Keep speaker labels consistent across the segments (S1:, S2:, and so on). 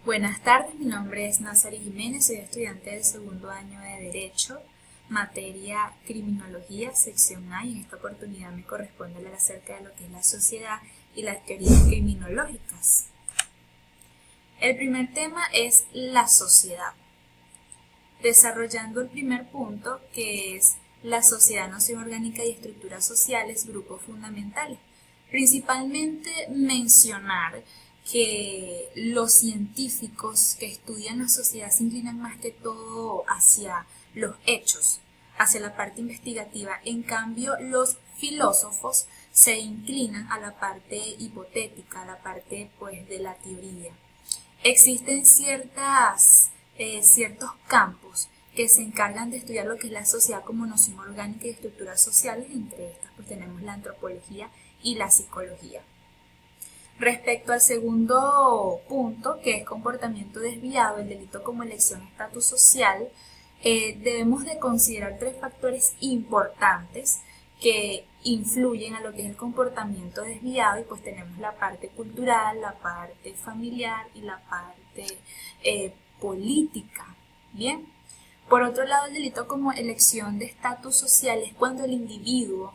S1: Buenas tardes, mi nombre es Nazari Jiménez, soy estudiante del segundo año de Derecho, materia Criminología, sección A, y en esta oportunidad me corresponde hablar acerca de lo que es la sociedad y las teorías criminológicas. El primer tema es la sociedad, desarrollando el primer punto, que es la sociedad, noción orgánica y estructuras sociales, grupos fundamentales. Principalmente mencionar que los científicos que estudian la sociedad se inclinan más que todo hacia los hechos, hacia la parte investigativa. En cambio, los filósofos se inclinan a la parte hipotética, a la parte de la teoría. Existen ciertos campos que se encargan de estudiar lo que es la sociedad como noción orgánica y estructuras sociales. Entre estas tenemos la antropología y la psicología. Respecto al segundo punto, que es comportamiento desviado, el delito como elección de estatus social, debemos de considerar tres factores importantes que influyen a lo que es el comportamiento desviado, y pues tenemos la parte cultural, la parte familiar y la parte política. Bien. Por otro lado, el delito como elección de estatus social es cuando el individuo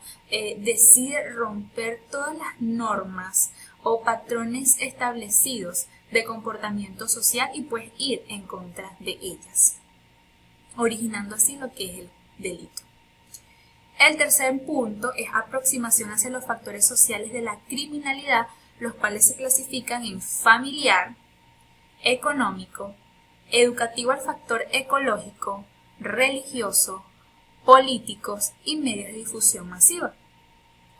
S1: decide romper todas las normas o patrones establecidos de comportamiento social y pues ir en contra de ellas, originando así lo que es el delito. El tercer punto es aproximación hacia los factores sociales de la criminalidad, los cuales se clasifican en familiar, económico, educativo al factor ecológico, religioso, políticos y medios de difusión masiva.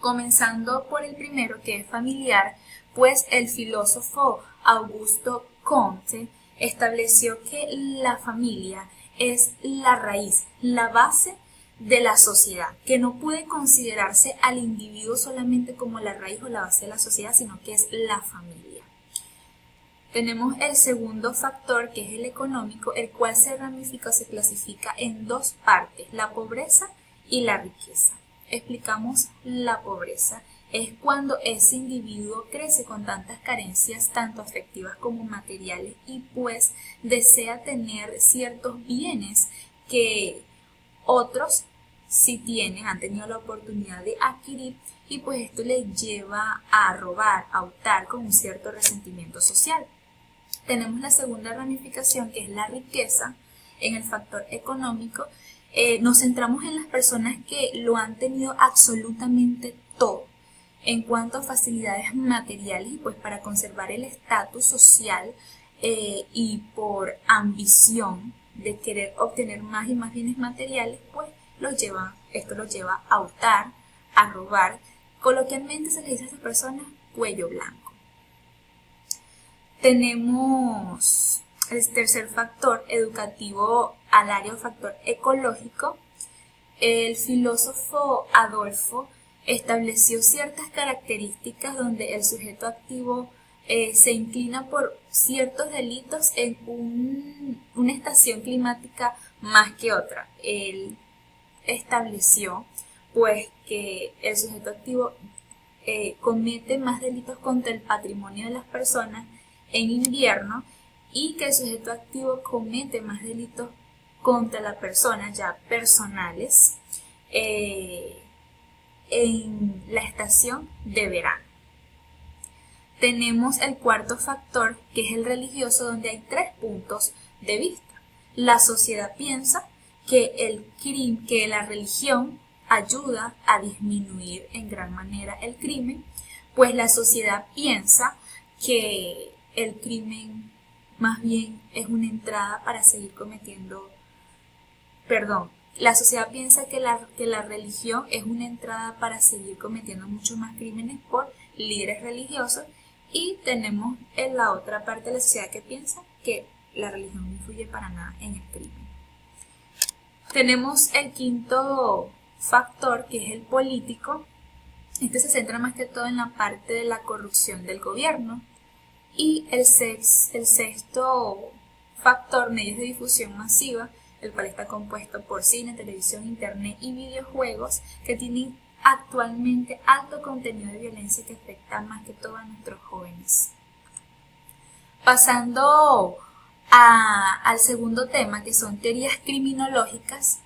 S1: Comenzando por el primero, que es familiar, pues el filósofo Augusto Comte estableció que la familia es la raíz, la base de la sociedad, que no puede considerarse al individuo solamente como la raíz o la base de la sociedad, sino que es la familia. Tenemos el segundo factor, que es el económico, el cual se ramifica o se clasifica en dos partes, la pobreza y la riqueza. Explicamos la pobreza. Es cuando ese individuo crece con tantas carencias, tanto afectivas como materiales, y pues desea tener ciertos bienes que otros sí han tenido la oportunidad de adquirir, y pues esto le lleva a robar, a hurtar con un cierto resentimiento social. Tenemos la segunda ramificación, que es la riqueza. En el factor económico nos centramos en las personas que lo han tenido absolutamente todo en cuanto a facilidades materiales, y pues para conservar el estatus social y por ambición de querer obtener más y más bienes materiales, pues esto los lleva a hurtar, a robar. Coloquialmente se le dice a estas personas cuello blanco. Tenemos el tercer factor, educativo al área o factor ecológico. El filósofo Adolfo estableció ciertas características donde el sujeto activo se inclina por ciertos delitos en una estación climática más que otra. Él estableció pues que el sujeto activo comete más delitos contra el patrimonio de las personas en invierno, y que el sujeto activo comete más delitos contra la persona ya personales en la estación de verano. Tenemos el cuarto factor, que es el religioso, donde hay tres puntos de vista. La sociedad piensa que la religión ayuda a disminuir en gran manera el crimen, pues la sociedad piensa que el crimen más bien es una entrada para seguir la sociedad piensa que la religión es una entrada para seguir cometiendo muchos más crímenes por líderes religiosos, y tenemos en la otra parte de la sociedad que piensa que la religión no influye para nada en el crimen. Tenemos el quinto factor, que es el político. Este se centra más que todo en la parte de la corrupción del gobierno. Y el sexto factor, medios de difusión masiva, el cual está compuesto por cine, televisión, internet y videojuegos, que tienen actualmente alto contenido de violencia que afecta más que todo a nuestros jóvenes. Pasando al segundo tema, que son teorías criminológicas,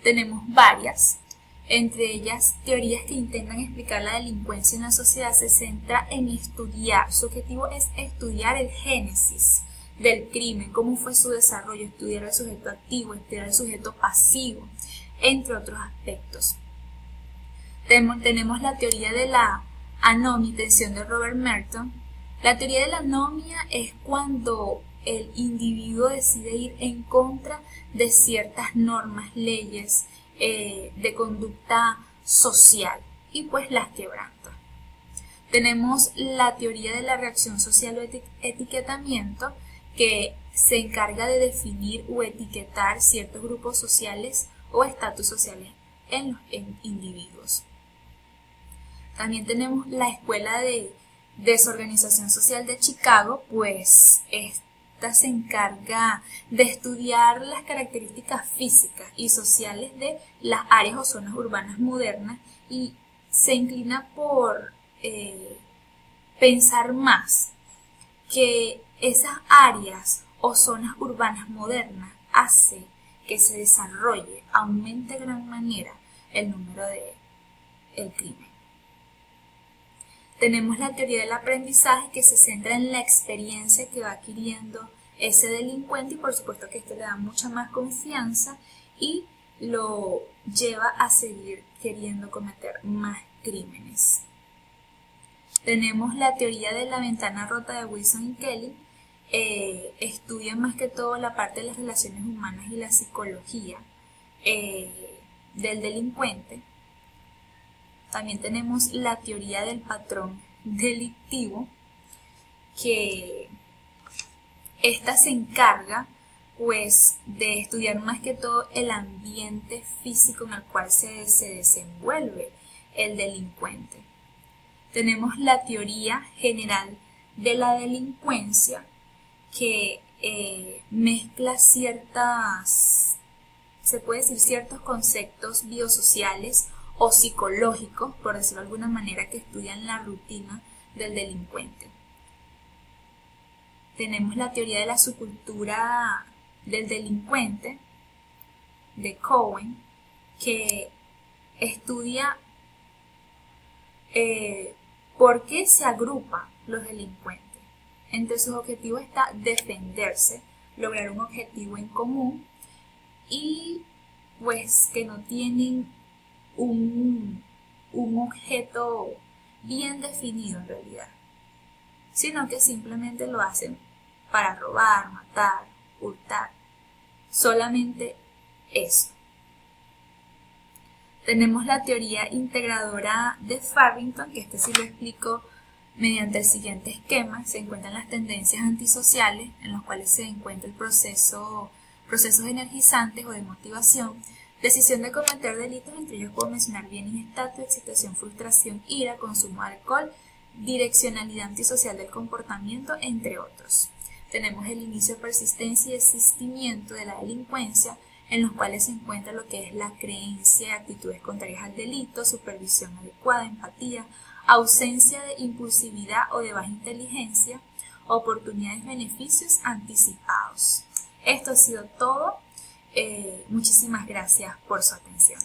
S1: tenemos varias. Entre ellas, teorías que intentan explicar la delincuencia en la sociedad se centra en estudiar, su objetivo es estudiar el génesis del crimen, cómo fue su desarrollo, estudiar el sujeto activo, estudiar el sujeto pasivo, entre otros aspectos. Tenemos la teoría de la anomia, intención de Robert Merton. La teoría de la anomia es cuando el individuo decide ir en contra de ciertas normas, leyes, de conducta social y pues las quebranta. Tenemos la teoría de la reacción social o etiquetamiento, que se encarga de definir o etiquetar ciertos grupos sociales o estatus sociales en los individuos. También tenemos la Escuela de Desorganización Social de Chicago, pues esta se encarga de estudiar las características físicas y sociales de las áreas o zonas urbanas modernas y se inclina por pensar más que esas áreas o zonas urbanas modernas hace que se desarrolle, aumente de gran manera el número del crimen. Tenemos la teoría del aprendizaje, que se centra en la experiencia que va adquiriendo ese delincuente y por supuesto que esto le da mucha más confianza y lo lleva a seguir queriendo cometer más crímenes. Tenemos la teoría de la ventana rota de Wilson y Kelly. Estudia más que todo la parte de las relaciones humanas y la psicología del delincuente. También tenemos la teoría del patrón delictivo, que esta se encarga pues de estudiar más que todo el ambiente físico en el cual se desenvuelve el delincuente. Tenemos la teoría general de la delincuencia, que mezcla ciertos conceptos biosociales o psicológicos, por decirlo de alguna manera, que estudian la rutina del delincuente. Tenemos la teoría de la subcultura del delincuente de Cohen, que estudia por qué se agrupan los delincuentes. Entre sus objetivos está defenderse, lograr un objetivo en común y pues que no tienen un objeto bien definido en realidad, sino que simplemente lo hacen para robar, matar, hurtar, solamente eso. Tenemos la teoría integradora de Farrington, que sí lo explico mediante el siguiente esquema. Se encuentran las tendencias antisociales, en los cuales se encuentra el procesos energizantes o de motivación, decisión de cometer delitos, entre ellos puedo mencionar bienestar, excitación, frustración, ira, consumo de alcohol, direccionalidad antisocial del comportamiento, entre otros. Tenemos el inicio, persistencia y existimiento de la delincuencia, en los cuales se encuentra lo que es la creencia de actitudes contrarias al delito, supervisión adecuada, empatía, ausencia de impulsividad o de baja inteligencia, oportunidades, beneficios anticipados. Esto ha sido todo. Muchísimas gracias por su atención.